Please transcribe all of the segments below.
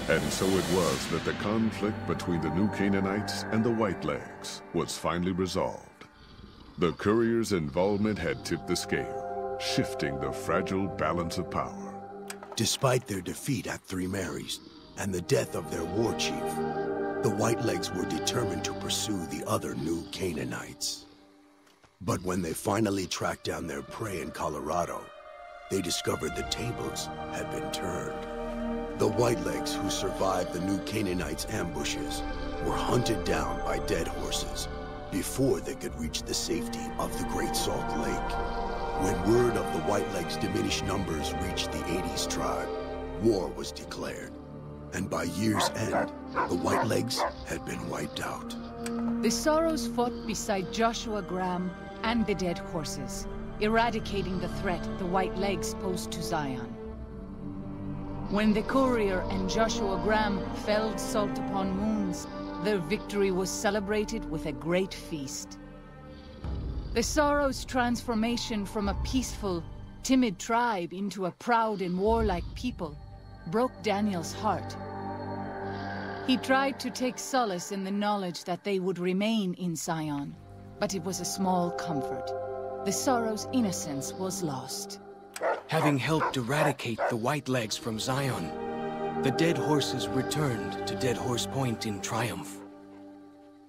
And so it was that the conflict between the New Canaanites and the Whitelegs was finally resolved. The courier's involvement had tipped the scale, shifting the fragile balance of power. Despite their defeat at Three Marys and the death of their war chief, the Whitelegs were determined to pursue the other New Canaanites. But when they finally tracked down their prey in Colorado, they discovered the tables had been turned. The Whitelegs who survived the New Canaanites' ambushes were hunted down by dead horses before they could reach the safety of the Great Salt Lake. When word of the Whitelegs' diminished numbers reached the 80s tribe, war was declared. And by year's end, the Whitelegs had been wiped out. The Sorrows fought beside Joshua Graham and the dead horses, eradicating the threat the Whitelegs posed to Zion. When the courier and Joshua Graham felled Salt Upon Wounds, their victory was celebrated with a great feast. The Sorrows' transformation from a peaceful, timid tribe into a proud and warlike people broke Daniel's heart. He tried to take solace in the knowledge that they would remain in Zion, but it was a small comfort. The Sorrows' innocence was lost. Having helped eradicate the Whitelegs from Zion, the dead horses returned to Dead Horse Point in triumph.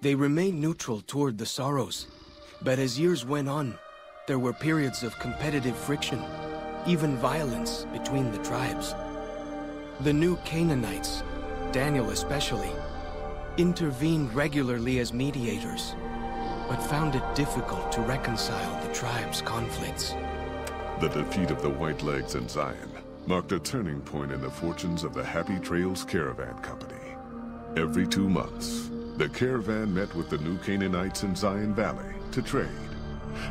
They remained neutral toward the Sorrows, but as years went on, there were periods of competitive friction, even violence between the tribes. The New Canaanites, Daniel especially, intervened regularly as mediators, but found it difficult to reconcile the tribe's conflicts. The defeat of the Whitelegs in Zion marked a turning point in the fortunes of the Happy Trails Caravan Company. Every 2 months, the caravan met with the New Canaanites in Zion Valley to trade.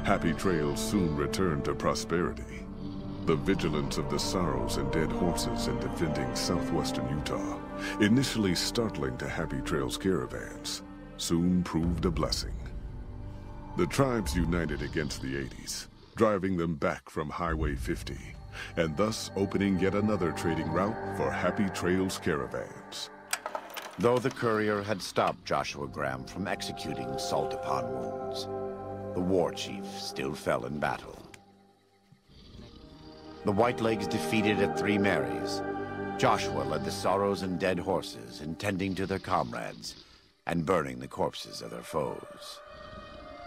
Happy Trails soon returned to prosperity. The vigilance of the Sorrows and dead horses in defending southwestern Utah, initially startling to Happy Trails caravans, soon proved a blessing. The tribes united against the 80s, driving them back from Highway 50, and thus opening yet another trading route for Happy Trails caravans. Though the courier had stopped Joshua Graham from executing Salt Upon Wounds, the war chief still fell in battle. The Whitelegs defeated at Three Marys. Joshua led the Sorrows and dead horses in tending to their comrades and burning the corpses of their foes.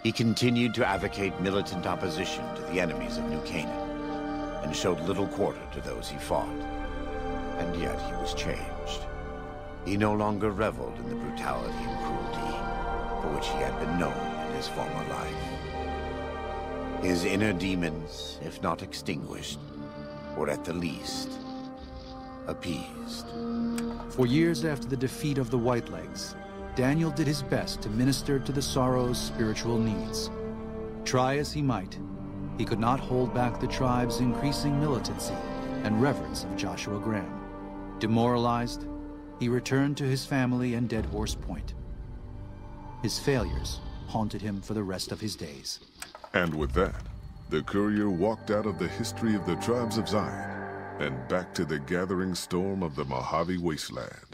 He continued to advocate militant opposition to the enemies of New Canaan, and showed little quarter to those he fought. And yet he was changed. He no longer reveled in the brutality and cruelty for which he had been known in his former life. His inner demons, if not extinguished, were at the least appeased. For years after the defeat of the Whitelegs, Daniel did his best to minister to the Sorrows' spiritual needs. Try as he might, he could not hold back the tribe's increasing militancy and reverence of Joshua Graham. Demoralized, he returned to his family and Dead Horse Point. His failures haunted him for the rest of his days. And with that, the courier walked out of the history of the tribes of Zion and back to the gathering storm of the Mojave Wasteland.